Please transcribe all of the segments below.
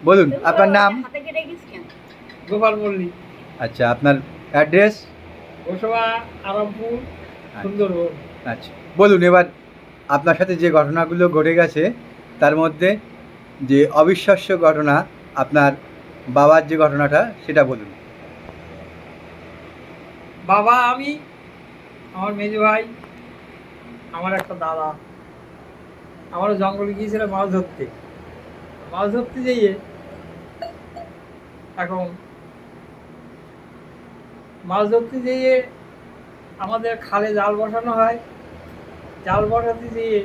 বলুন আপনার নাম। গোপাল মল্লিক। আচ্ছা, আপনার অ্যাড্রেস? গোসবা, আরামপুর, সুন্দরবন। আচ্ছা, বলুন এবার আপনার সাথে যে ঘটনাগুলো ঘটে গেছে তার মধ্যে যে অবিশ্বাস্য ঘটনা, আপনার বাবার যে ঘটনাটা সেটা বলুন। বাবা, আমি, আমার মেজো ভাই, আমার একটা দাদা, আমারও জঙ্গলে গিয়েছিল মাছ ধরতে। মাছ ধরতে যেয়ে এখন মাছ ধরতে যেয়ে আমাদের খালে জাল বসানো হয়। জাল বসাতে যেয়ে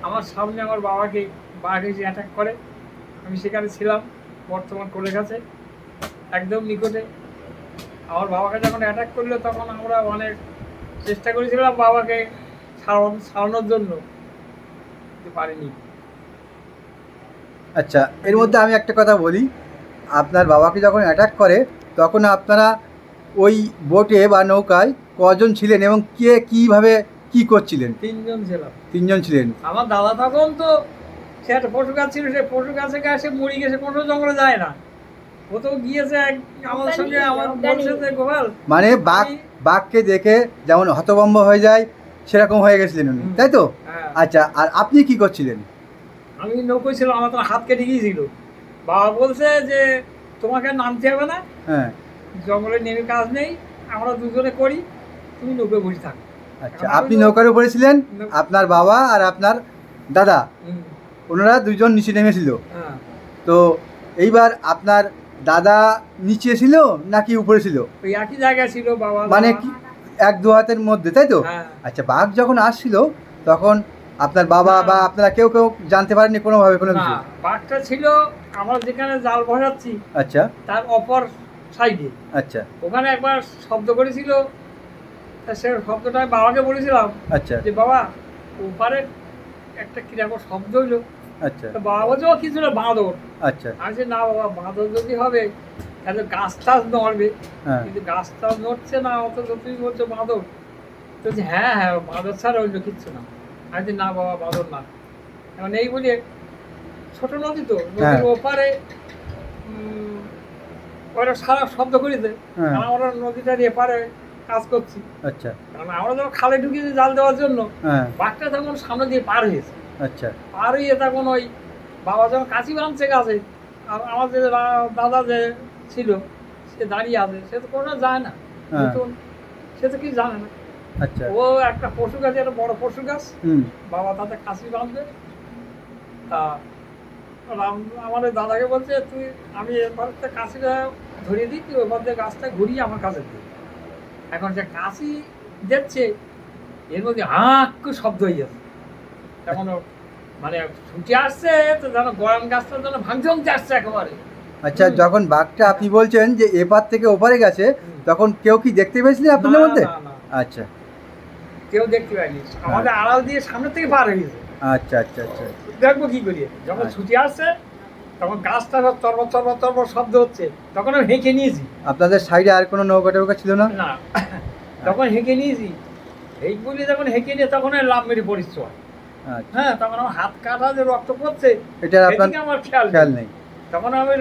আমার সামনে আমার বাবাকে বাঘ এসে অ্যাটাক করে। আমি সেখানে ছিলাম, বর্তমান কোলে কাছে একদম নিকটে। আমার বাবাকে যখন অ্যাটাক করলো তখন আমরা অনেক চেষ্টা করেছিলাম বাবাকে ছাড়ানোর জন্য, কিন্তু পারিনি। আচ্ছা, এর মধ্যে আমি একটা কথা বলি, আপনার বাবাকে যখন অ্যাটাক করে তখন আপনারা ওই বোটে বা নৌকায় কজন ছিলেন এবং কে কীভাবে কী করছিলেন? তিনজন ছিলাম। তিনজন ছিলেন। আমার দাদা তখন তো সে একটা পশু গাছ ছিল, সে পশু গাছে সে মরে গেছে, কোনো জঙ্গলে যায় না। ও তো গিয়েছে আমাদের সঙ্গে, আমার বলছে যে গোপাল, মানে বাঘকে দেখে যেমন হতভম্ব হয়ে যায় সেরকম হয়ে গেছিলেন উনি, তাই তো? হ্যাঁ। আচ্ছা, আর আপনি কি করছিলেন? আমি নৌকোয় ছিলাম, আমার তো হাত কেটে গিয়েছিল। বাবা বলছে যে তোমাকে নামতে হবে না, হ্যাঁ। জঙ্গলে নেমে কাজ নেই, আমরা দুজনে করি, তুমি নৌকোয় বসে থাকো। আচ্ছা, আপনি নৌকার উপরে ছিলেন, আপনার বাবা আর আপনার দাদা ওনারা দুজন নিচে নেমেছিল। হ্যাঁ। তো এইবার আপনার দাদা নিচে ছিল নাকি উপরে ছিল? ওই একই জায়গায় ছিল বাবা, মানে কি এক দু হাতের মধ্যে, তাই তো? হ্যাঁ। আচ্ছা, বাঘ যখন আসছিল তখন আপনার বাবা বা আপনারা কেউ জানতে পারেননি কোনোভাবে কোনো কিছু? বাঘটা ছিল আমরা যেখানে জাল বসাচ্ছি, আচ্ছা, তার অপর সাইডে। আচ্ছা, ওখানে একবার শব্দ করেছিল, সে শব্দটা আমি বাবাকে বলেছিলাম। আচ্ছা, যে বাবা, ওপারে একটা কিরকম শব্দ হইলো। আচ্ছা, তো বাবা বলছে ও কিছু না, বাঁদর। আচ্ছা, আমি বলছি না বাবা, বাঁদর যদি হবে তাহলে গাছ টাছ নড়বে, হ্যাঁ, কিন্তু গাছ টাছ নড়ছে না, অথচ তুমি বলছো বাঁদর। তো বলছি হ্যাঁ হ্যাঁ, বাঁদর ছাড়া অন্য কিচ্ছু না। আমি বলছি না বাবা, বাঁদর না। এখন এই বলে ছোট নদী তো, নদীর ওপারে ওরা সারা শব্দ করেছে, কারণ আমরা নদীটার এপারে কাজ করছি। আচ্ছা, কারণ আমরা যখন খালে ঢুকিয়েছি জাল দেওয়ার জন্য, হ্যাঁ, বাঘটা তখন সামনে দিয়ে পার হয়েছে। আচ্ছা, পার হয়ে তখন ওই বাবা যখন কাশি বাঁধছে গাছে, আর আমার যে দাদা যে ছিল সে দাঁড়িয়ে আছে, সে তো কোনো যায় না, নতুন, সে তো কি জানে না। আচ্ছা, ও একটা পশু গাছ, একটা বড় পশু গাছ, বাবা তাতে কাশি বাঁধবে। তা আমার দাদাকে বলছে তুই, আমি এবার কাশিটা ধরিয়ে দিই, তুই ওবার দিয়ে গাছটা ঘুরিয়ে আমার কাছে দিই। এখন সে কাশি দিচ্ছে, এর মধ্যে হাঁক শব্দ হয়ে যাচ্ছে, তখন মানে ছুটে আসছে, তো যেন গরম গাছটা যেন ভাঙচংতে আসছে একেবারে। আচ্ছা, যখন বাঘটা আপনি বলছেন যে এপার থেকে ওপারে গেছে তখন কেউ কি দেখতে পেয়েছিলেন আপনাদের মধ্যে? আচ্ছা, কেউ দেখতে পায়নি, আমাদের আড়াল দিয়ে সামনে থেকে পার হয়ে গেছে। আচ্ছা, আচ্ছা, আচ্ছা, দেখবো কি করি, যখন ছুটে আসছে তখন গাছটা তরবর তরবর তরবর শব্দ হচ্ছে, তখন আমি হেঁকে নিয়েছি। আপনাদের সাইডে আর কোনো নৌকা টৌকা ছিল না? না, তখন হেঁকে নিয়েছি। এই বলি যখন হেঁকে নিয়ে তখন লাভ মেরে পড়িস। হ্যাঁ, তখন আমার হাত কাটা যে রক্ত পড়ছে, এটা আপনার আমার খেয়াল নেই। তখন আমি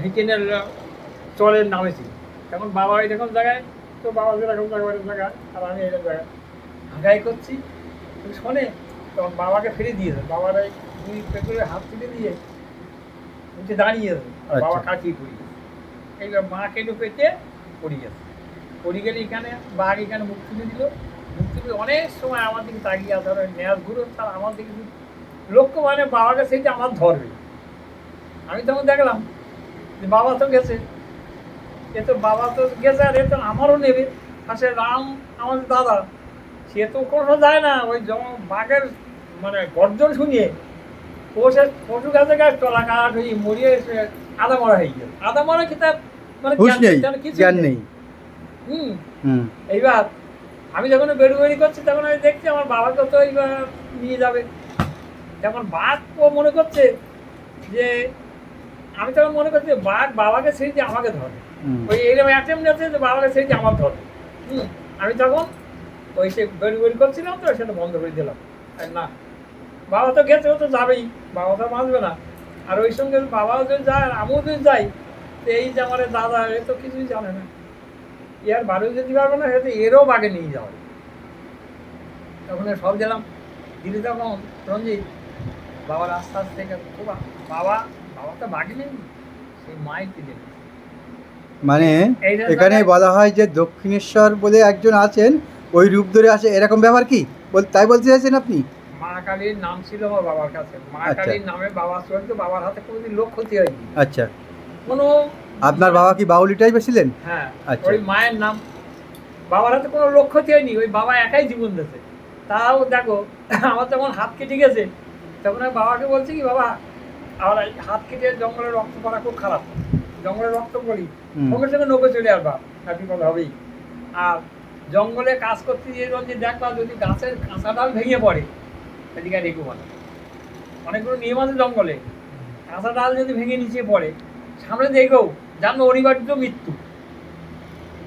হেঁকে নিয়ে চলে নামেছি। তখন বাবা এরকম জায়গায়, তো বাবা যেরকম জায়গায়, আর আমি এরকম জায়গায় হাঁকাই করছি, তুমি শোনে, তখন বাবাকে ফিরে দিয়েছে। বাবার এই দুই পেটে হাত তুলে দিয়ে উঠে দাঁড়িয়ে বাবা কাটিয়ে পড়ি গেছে। এইবার মা কেটে পেটে পড়ে গেছে। পড়ে গেলে এখানে বাঘ এখানে মুখ তুলে দিল। মুখ তুলে অনেক সময় আমার দিকে তাকিয়ে আছে, নেয়াজ ঘুরে তার আমার দিকে লক্ষ্য, মানে বাবাকে সেইটা আমার ধরবে। আমি তখন দেখলাম যে বাবা তো গেছে, এ তো বাবা তো গেছে, আর এ তো আমারও নেবে। আর সে রাম আমাদের দাদা, সে তো কোনো যায় না, ওই যেমন বাঘের মানে গর্জন শুনিয়ে ও সে পশু গাছে গাছ টলা কাঠ হয়ে মরিয়ে আদা মরা হয়ে গেল। আদা মরা খেতে মানে জ্ঞান নেই। এইবার আমি যখন বেরোবেরি করছি তখন আমি দেখছি আমার বাবাকে তো এইবার নিয়ে যাবে। যখন বাঘ ও মনে করছে যে, আমি তখন মনে করছি বাঘ বাবাকে সেই যে আমাকে ধরে, ওই এইরকম অ্যাটেম্প আছে যে বাবাকে সেই যে আমার ধরে। আমি তখন ওই সে বেরোবেরি করছিলাম, তো সেটা বন্ধ করে দিলাম। না, বাবা তো গেছে, ও তো যাবেই, বাবা তো বাঁচবে না। আর ওই সঙ্গে বাবাও যদি যায় আর আমিও যদি যাই, তো এই যে আমার দাদা এ তো কিছুই জানে না, ইয়ার বাড়িও যেতে পারবো না, সেটা এরও বাগে নিয়ে যাওয়া। তখন সব গেলাম দিদি, তখন রঞ্জিত বাবার আস্তে আস্তে বাবা বাবা তো বাগে নেই, সেই মাই কিনে মানে এইটা এখানে বলা হয় যে দক্ষিণেশ্বর বলে একজন আছেন, ওই রূপ ধরে আসে, এরকম ব্যাপার কি তাই বলতে চাইছেন আপনি? মা কালীর নাম ছিল আমার বাবার কাছে, মা আচ্ছা। কালীর নামে বাবা চলতো, বাবার হাতে কোনোদিন লোক ক্ষতি হয়নি আচ্ছা, কোনো। আপনার বাবা কি বাউলি টাইপের ছিলেন? হ্যাঁ, আচ্ছা। ওই মায়ের নাম, বাবার হাতে কোনো লোক ক্ষতি হয়নি, ওই বাবা একাই জীবন দিয়েছে। তাও দেখো আমার যখন হাত কেটে গেছে, তখন আমি বাবাকে বলছি কি, বাবা আমার এই হাত কেটে জঙ্গলে রক্ত পড়া খুব খারাপ, জঙ্গলে রক্ত পড়ি সঙ্গে সঙ্গে নৌকে চলে আসবা, আর বিপদ হবেই। আর জঙ্গলে কাজ করতে গিয়ে যদি দেখবা যদি গাছের কাঁচা ডাল ভেঙে পড়ে, এদিকে রেখো বলে, অনেকগুলো নিয়ম আছে জঙ্গলে, কাঁচা ডাল যদি ভেঙে নিচে পড়ে সামনে দেখেও জানো অনিবার্য মৃত্যু,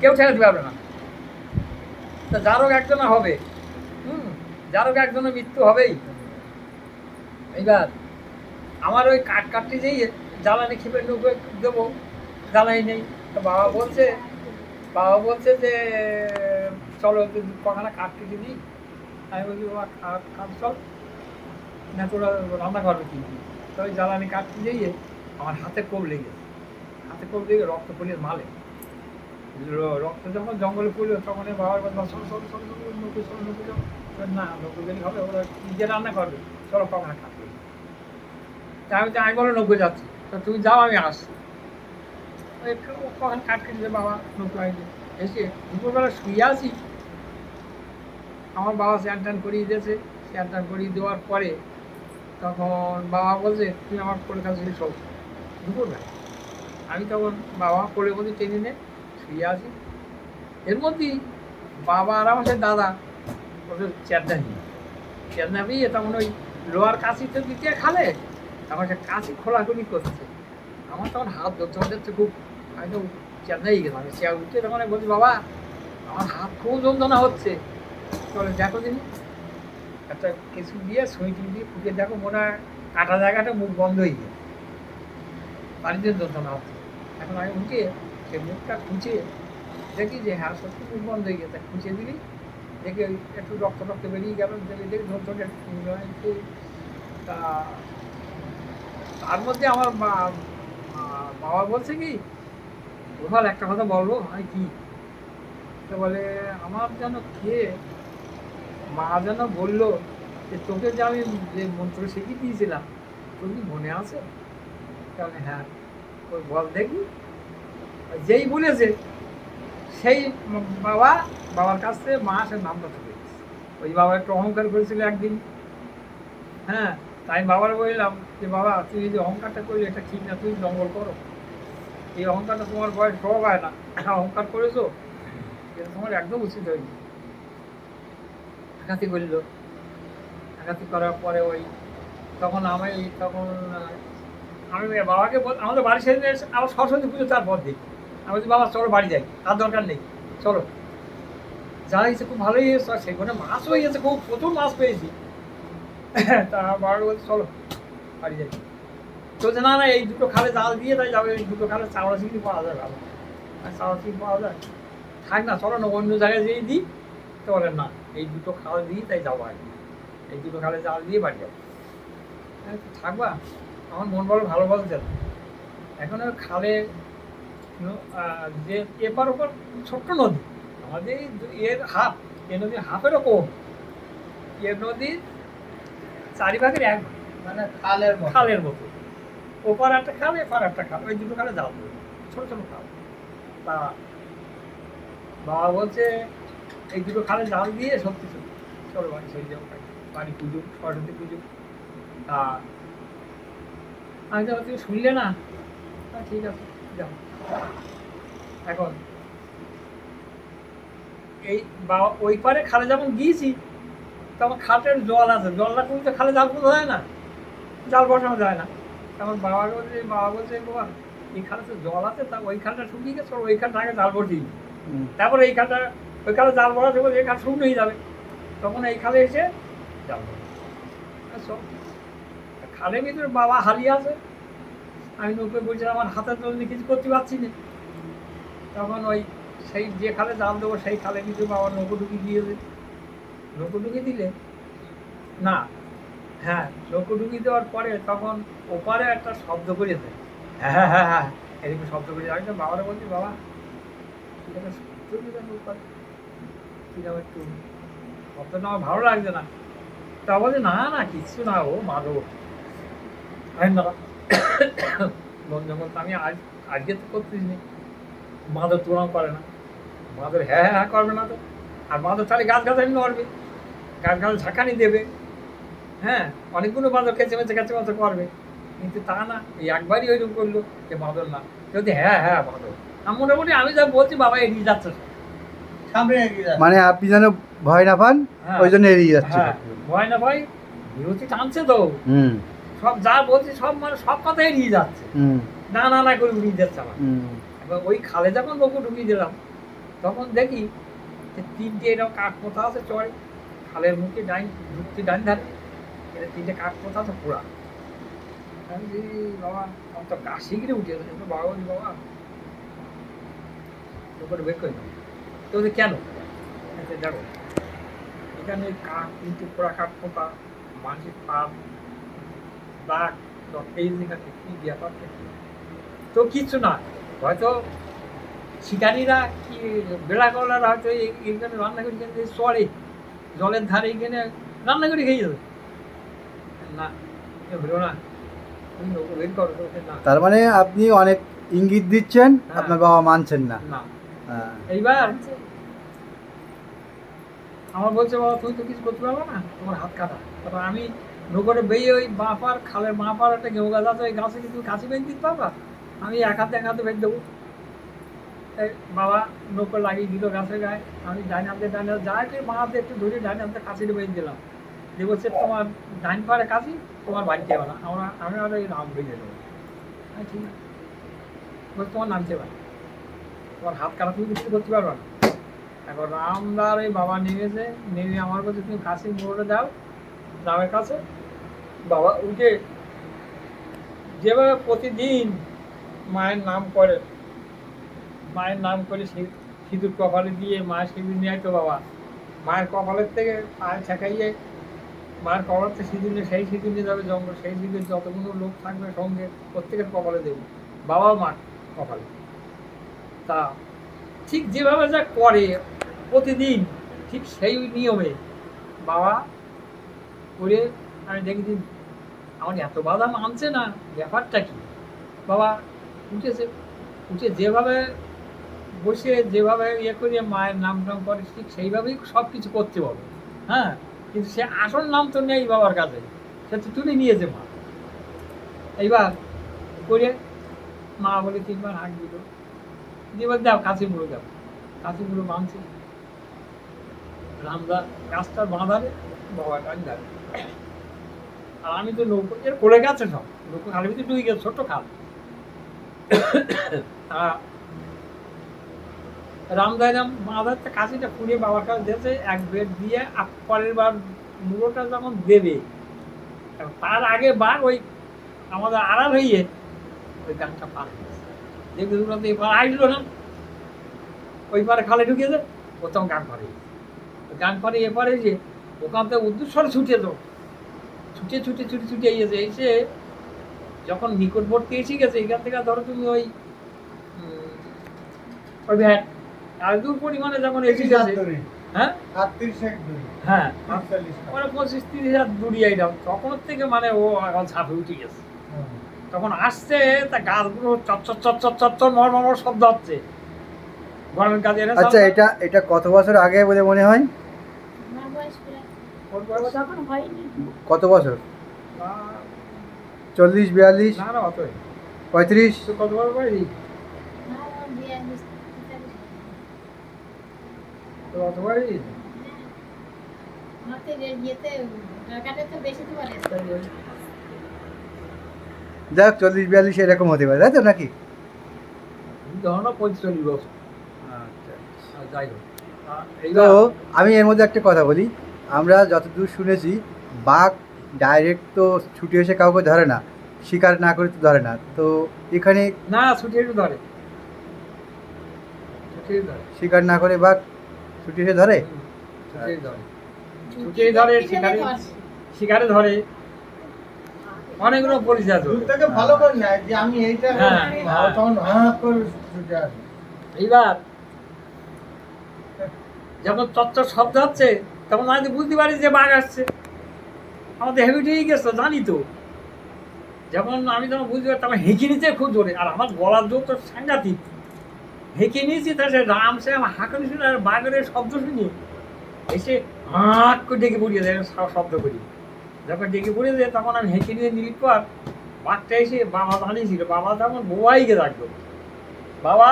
কেউ ঠেকাতে পারবে না। তা যারও একজনা হবে, যারও একজনের মৃত্যু হবেই। এইবার আমার ওই কাঠ কাটতে যেয়ে জ্বালানি খিপের নৌকো দেবো, জ্বালাই নেই। তো বাবা বলছে যে চলো কখানা কাঠ কেটে দিই। আমি বলছি বাবা কাঠ চল না, তোরা রান্না করবে কিন্তু। তো ওই জ্বালানি কাটতে যেয়ে আমার হাতে কোপ লেগেছে, হাতে কোপ লেগে রক্ত পড়িয়ে মালে, রক্ত যখন জঙ্গলে পড়লো তখন বাবার বলল চলো চলো চলো চলো নৌকো চলো নৌকো চলো। না নৌকো গেলে হবে, ওরা নিজে রান্না করবে, চলো কখনো খাবে। তা আমি বলো নৌকো যাচ্ছি, তো তুমি যাও আমি আসছি। কখন কাঠ কেটে বাবা নৌকো আসবে, এসে দুপুরবেলা শুয়ে আছি, আমার বাবা স্নান টান করিয়ে দিয়েছে। স্নান টান করিয়ে দেওয়ার পরে তখন বাবা বলছে তুমি আমার কোলের কাছে শোও। দুপুরবেলা আমি তখন বাবা কোলের মধ্যে টেনে নে শুয়ে আছি। এর মধ্যেই বাবা আর আমার দাদা ওদের চেতনা নিয়ে তখন ওই লোহার কাশিতে দিতে খালে, আমাকে কাশি খোলাখুলি করছে। আমার তখন হাত ধরতে হচ্ছে খুব, আমি তো চেতনাই গেলাম, চেয়ার উঠে তখন আমি বলছি বাবা আমার হাত খুব যন্ত্রণা হচ্ছে, চলে দেখো দিন একটা কিছু দিয়ে সুইটি দিয়ে ফুটে দেখো, মনে হয় কাটা জায়গাটা মুখ বন্ধ হয়ে গেছে, বাড়িতে যন্ত্রণা হচ্ছে। এখন আমি উঠে সে মুখটা খুঁচিয়ে দেখি যে হ্যাঁ সত্যি মুখ বন্ধ হয়ে গেছে, খুঁচিয়ে দিলি দেখে ওই একটু রক্ত রক্ত বেরিয়ে গেল, দেখে দেখি যন্ত্রণা একটু। তা তার মধ্যে আমার বাবা বলছে কি গোপাল একটা কথা বলবো, আমি কি, তো বলে আমার যেন খেয়ে মা যেন বললো যে তোকে যে আমি যে মন্ত্র শিখিয়ে দিয়েছিলাম তোর কি মনে আছে? তাহলে হ্যাঁ, ওই বল দেখি। যেই বলেছে সেই বাবার কাছ থেকে মা সে নামটা চলে গেছে। ওই বাবা একটু অহংকার করেছিল একদিন, হ্যাঁ, তাই বাবার বললাম যে বাবা তুমি যে অহংকারটা করলে এটা ঠিক না, তুমি জঙ্গল করো, এই অহংকারটা তোমার বয়স সব হয় না, অহংকার করেছো এটা তোমার একদম উচিত হয়নি। ডাকাতি করলো, ডাকাতি করার পরে ওই তখন আমি বাবাকে আমাদের বাড়ি সেদিন আবার সরস্বতী পুজো তারপর দিই, আমি বলছি বাবা চলো বাড়ি যাই, আর দরকার নেই চলো। যা হয়েছে খুব ভালোই হয়েছে, সেখানে মাছ হয়ে গেছে, খুব প্রচুর মাছ পেয়েছি। তা বাবাকে বলছি চলো বাড়ি যাই, চলছে না না এই দুটো খালে জাল দিয়ে তাই যাবে, এই দুটো খালে চাওড়া চিংড়ি পাওয়া যায় ভালো, আর চাওড়া চিংড়ি পাওয়া যায়, থাক না চলো না অন্য জায়গায় যেয়ে দিই। তো বলেন না এই দুটো খাল দিই তাই যাবো আর কি, এই দুটো খালে জাল দিয়ে বাড়ি যাবো। থাকবা, আমার মন বলো ভালো বলছে না। এখন ওই খালে যে এপার ওপর ছোট্ট নদী, আমাদের এর হাফ, এ নদীর হাফেরও কম, এ নদীর চারিভাগের এক, মানে খালের মতো, ওপার একটা খাল এপার একটা খাল, ওই দুটো খালে জাল দেবে, ছোটো ছোটো খাল। তা বাবা বলছে এই দুটো খালে জাল দিয়ে সত্যি সত্যি চলো বাড়ি সেই যাবো, বাড়ি পুজো সরস্বতী পুজো। তা আমি যাবো তুমি শুনলে না, ঠিক আছে যাও। এখন এই বাবা ওই পারে খালে যখন গিয়েছি তখন খাটের জল আছে, জলটা তুলতে খালে জাল পুজো যায় না, জাল বসানো যায় না। তখন বাবা বলছে বাবা এই খালে তো জল আছে, তা ওই খালটা শুকিয়ে গেছে, ওই খালটা আগে জাল বসিয়ে, তারপরে এই খালটা ওই খালে জাল বসাতে বলে এই খাল শুকনো হয়ে যাবে, তখন এই খালে এসে জাল বসে। খালের ভিতরে বাবা হালিয়ে আছে, আমি নৌকোয় বলছি আমার হাতের তলে কিছু করতে পারছি না। তখন ওই সেই যে খালে জাল দেবো সেই খালে কিছু বাবা নৌকো ঢুকি দিয়েছে। নৌকো ঢুকি দিলে না, হ্যাঁ নৌকো ঢুকি দেওয়ার পরে তখন ওপারে একটা শব্দ করেছে, হ্যাঁ হ্যাঁ হ্যাঁ হ্যাঁ এরকম শব্দ করেছে। আমি তো বাবারা বলছি বাবা ঠিক আছে কিরকম একটু শব্দটা আমার ভালো লাগছে না। তা বলছে না না কিচ্ছু না, ও মাদক। আমি না বন্ধ করতে আমি আজকে তো করতেছি নি, মাদক তুলনা করে না, মাদক হ্যাঁ হ্যাঁ করবে না তো। আর মাদক তাহলে গাছ গাছালি নড়বে, গাছ গাছ ঝাঁকানি দেবে, হ্যাঁ অনেকগুলো বাঁদর কেঁচে মেচে করবে। কিন্তু তা না, এই একবারই ওইরকম করলো যে বাঁদর না, যদি হ্যাঁ হ্যাঁ বাঁদর। আর মোটামুটি আমি যা বলছি বাবা এড়িয়ে যাচ্ছে সব। সামনে এগিয়ে যাচ্ছে। মানে আপনি যেন ভয় না পান, হ্যাঁ, ওই জন্য এড়িয়ে যাচ্ছে। হ্যাঁ ভয় না ভয় বিরতি টানছে তো, হুম সব যা বলছি সব মানে সব কথা এড়িয়ে যাচ্ছে, হুম না না না করে উড়িয়ে যাচ্ছে আমার। হুম এবার ওই খালে যখন নৌকো ঢুকিয়ে দিলাম তখন দেখি যে তিনটে এরকম কাঠ পোতা আছে চড়ে খালের মুখে ঢুকতে ডান ধারে, এটা তিনটে কাঠ পোতা আছে পুরা। আমি বলি, বাবা আমার তো গা শিগগিরি উঠে গেছে। বাবা বলি বাবা নৌকোটা বের করে দাও। তো বলছে কেন? আচ্ছা, দেখো এখানে কাঠ তিনটে পোড়া কাঠ পোতা, মাঝে পাত দাগ, এই যেখানে কি ব্যাপারটা কি? তো কিচ্ছু না, হয়তো শিকারীরা কি বেড়া কলারা হয়তো এখানে রান্না করে চড়ে জলের ধারে এখানে রান্না করে খেয়ে যাবে। না হলো না, তুমি নৌকো বের করো। তো না, তার মানে আপনি অনেক ইঙ্গিত দিচ্ছেন, হ্যাঁ। আপনার বাবা মানছেন না। না হ্যাঁ। এইবার আমার বলছে বাবা তুমি তো কিছু করতে পারবে না, তোমার হাত কাটা। তারপর আমি নৌকোটা বেরিয়ে ওই বাঁপার খালের বাঁপার একটা গেউ গাছ আছে, ওই গাছে কি তুমি কাছে বেঁধে দিতে পারবা? আমি এক হাতে বেঁধে দেবো। এই বাবা নৌকো লাগিয়ে দিল গাছের গায়ে, আমি ডাইন হাতে যা একটু বাঁ হাতে একটু ধরে ডাইন হাতে কাছিটা বেঁধে দিলাম। দিয়ে বলছে তোমার ডাইন পাড়ে কাছি, তোমার বাড়িতে হবে না, আমি আর এই নাম বেঁধে দেবো। হ্যাঁ ঠিক আছে, বলছে তোমার নামতে পারে, তোমার হাত কাটা তুমি কিছু করতে পারবে না। এখন রামদার ওই বাবা নেমেছে, নেমে আমার কাছে তুমি কাশি মোড়ে দাও দামের কাছে। বাবা উঠে যেভাবে প্রতিদিন মায়ের নাম করে, মায়ের নাম করে সিঁদুর কপালে দিয়ে মায়ের সিঁদুর নিয়ে তো বাবা মায়ের কপালের থেকে পায়ে ঠেকাইয়ে মায়ের কপাল থেকে সিঁদুর নিয়ে সেই সিঁদুর নিয়ে যাবে জঙ্গল, সেই সিঁদুর যতগুলো লোক থাকবে সঙ্গে প্রত্যেকের কপালে দেবে, বাবাও মার কপালে। তা ঠিক যেভাবে যা করে প্রতিদিন ঠিক সেই নিয়মে বাবা করে আমি দেখি আমার এত বাধা মানছে না, ব্যাপারটা কি? বাবা উঠেছে, উঠে যেভাবে বসে যেভাবে ইয়ে করে মায়ের নাম টাম করে ঠিক সেইভাবেই সব কিছু করতে হবে। হ্যাঁ, কিন্তু সে আসল নাম তো নেই বাবার কাছে, সে তো তুলে নিয়েছে মা। এইবার করে মা বলে তিনবার হাঁক দিল, দিয়ে বল দাও কাশি মুড়ো দাও, কাশি মুড়ো বাঁধছে। রামদা গাছটার বাঁধারে বাবা গাছ যাবে, আর আমি তো নৌকো এর কোলে গেছে সব নৌকো খালের ভিতরে ডুবে গেছে, ছোট্ট খাল। রামদাইরাম বাঁধার কাশিটা পুড়িয়ে বাবার কাছে দিয়েছে, এক বেড দিয়ে পরের বার মুড়োটা যখন দেবে তার আগে বার ওই আমাদের আড়াল হইয়ে ওই গানটা পার দেখবে দুটো এবার আসলো না, ওই পারে খালে ঢুকিয়েছে, ও তখন গান পারে, গান পারে এপারে যে ওখান থেকে উদ্দেশ্যরে ছুটে তো ছুটে ছুটে ছুটে ছুটে এসে এসে যখন নিকটবর্তী এসে গেছে এখান থেকে ধরো তুমি ওই ওই ভ্যাট আর দূর পরিমাণে যখন এসে গেছে, হ্যাঁ হ্যাঁ মানে 25-30 হাত দূরিয়ে এলাম, তখন থেকে মানে ও এখন ঝাঁপে উঠে গেছে। তখন আসছে তা গাছগুলো চচ্চর চচ্চর চচ্চর মর শব্দ হচ্ছে গরমের কাজে। আচ্ছা, এটা কত বছর আগে বলে মনে হয়? কত বছর? 40-42? না না অত 35? কত বড় বাড়ি অত বাড়ি যাক 40-42 এরকম হতে পারে, তাই তো নাকি? ধরো 45 বছর। যাই হোক তো আমি এর মধ্যে একটা কথা বলি, আমরা যতদূর শুনেছি বাঘ ডাইরেক্ট তো ছুটে এসে কাউকে ধরে না, শিকার না করে তো ধরে না, তো এখানে না ছুটি একটু ধরে, ছুটি ধরে, শিকার না করে বাঘ ছুটি এসে ধরে। ছুটি ধরে, ছুটি ধরে, শিকারে শিকারে ধরে, অনেকগুলো পরিচয় ধরে। দুধটাকে ভালো করে নেয় যে আমি এইটা হ্যাঁ, আর তখন করে ছুটে আসে। এইবার যখন চচ্চর শব্দ হচ্ছে তখন আমি তো বুঝতে পারি যে বাঘ আসছে, আমাদের হেবিট হয়ে গেছে জানি তো। যখন আমি তখন বুঝতে পারি তখন হেঁকে নিচে খুব জোরে, আর আমার গলার জোর তো সাংঘাতিক, হেঁকে নিয়েছি, তা সে রামসে আমার হাঁকানি শুনে আর বাঘের শব্দ শুনি এসে হাঁক করে ডেকে পড়িয়ে দেয়, শব্দ করি। যখন ডেকে পড়িয়ে দেয় তখন আমি হেঁকে নিয়ে নিলি পর বাঘটা এসে বাবা দাঁড়িয়েছিল, বাবা তখন বোয়াইকে ডাকলো, বাবা,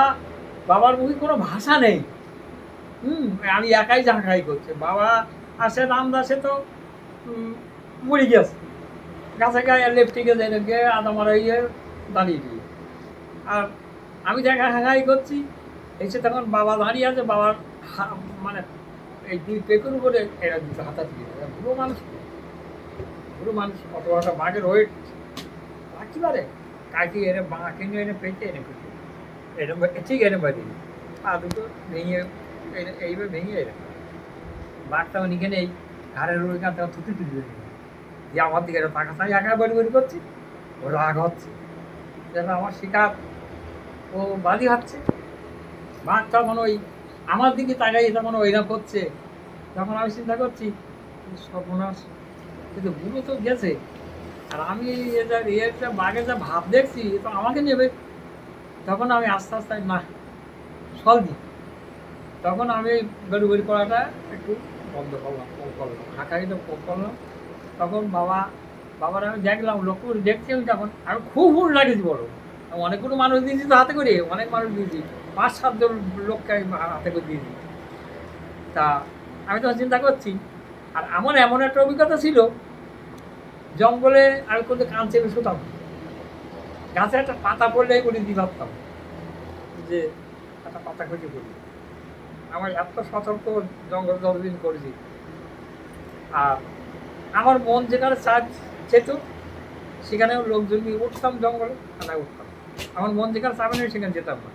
বাবার মুখে কোনো ভাষা নেই। আমি একাই ঝাঁকাই করছে, বাবা আসে রামদাসে তো মরে গেছে, গাছে গায়ে লেপটিকে দেখে আদা মারা ইয়ে দাঁড়িয়ে দিয়ে, আর আমি দেখা হাঁকাই করছি, এসে তখন বাবা দাঁড়িয়ে আছে, বাবার মানে এই দুই পেকুর উপরে এরা দুটো হাতা দিয়ে বুড়ো মানুষ, বুড়ো মানুষ অত একটা বাঘের ওয়েট রাখতে পারে, কাকি এনে বাঁকে নিয়ে এনে পেঁচে এনে পেঁচে এরম ঠিক এনে বাড়ি, আর দুটো ভেঙে এইভাবে ভেঙে এনে বাঘটাও নিখে নেই, ঘাড়ের ওইখান থেকে থুতি তুলি যে আমার দিকে টাকা চাই একা বলি বলি করছি, ও রাগ হচ্ছে যেন আমার শিকার ও বাদি হচ্ছে। বাঘ তখন ওই আমার দিকে তাকাই তখন ওইরকম করছে, তখন আমি চিন্তা করছি সর্বনাশ, কিন্তু বুড়ো তো গেছে, আর আমি এটা বাঘের যা ভাব দেখছি তো আমাকে নেবে। তখন আমি আস্তে আস্তে না সল দিই, তখন আমি গড়ি গড়ি করাটা একটু বন্ধ করলাম, কম করলাম, হাঁকাইটা কম করলাম। তখন বাবার আমি দেখলাম, লক্ষ্য করে দেখছি আমি, তখন আমি খুব হুল লাগিয়েছি বড়, আমি অনেকগুলো মানুষ দিয়েছি তো হাতে করে, অনেক মানুষ দিয়েছি, 5-7 জন লোককে আমি হাতে করে দিয়েছি। তা আমি তখন চিন্তা করছি, আর আমার এমন একটা অভিজ্ঞতা ছিল, জঙ্গলে আমি কোনো কান চেপে শুতাম, গাছে একটা পাতা পড়লে করে দিয়ে ভাবতাম যে একটা পাতা খুঁজে পড়ি। আমার এত সতর্ক জঙ্গল যতদিন করেছি, আর আমার মন যেখানে যেত সেখানেও লোকজন নিয়ে উঠতাম, জঙ্গলে থানায় উঠতাম, আমার মন যেখানে চাবে না সেখানে যেতাম না।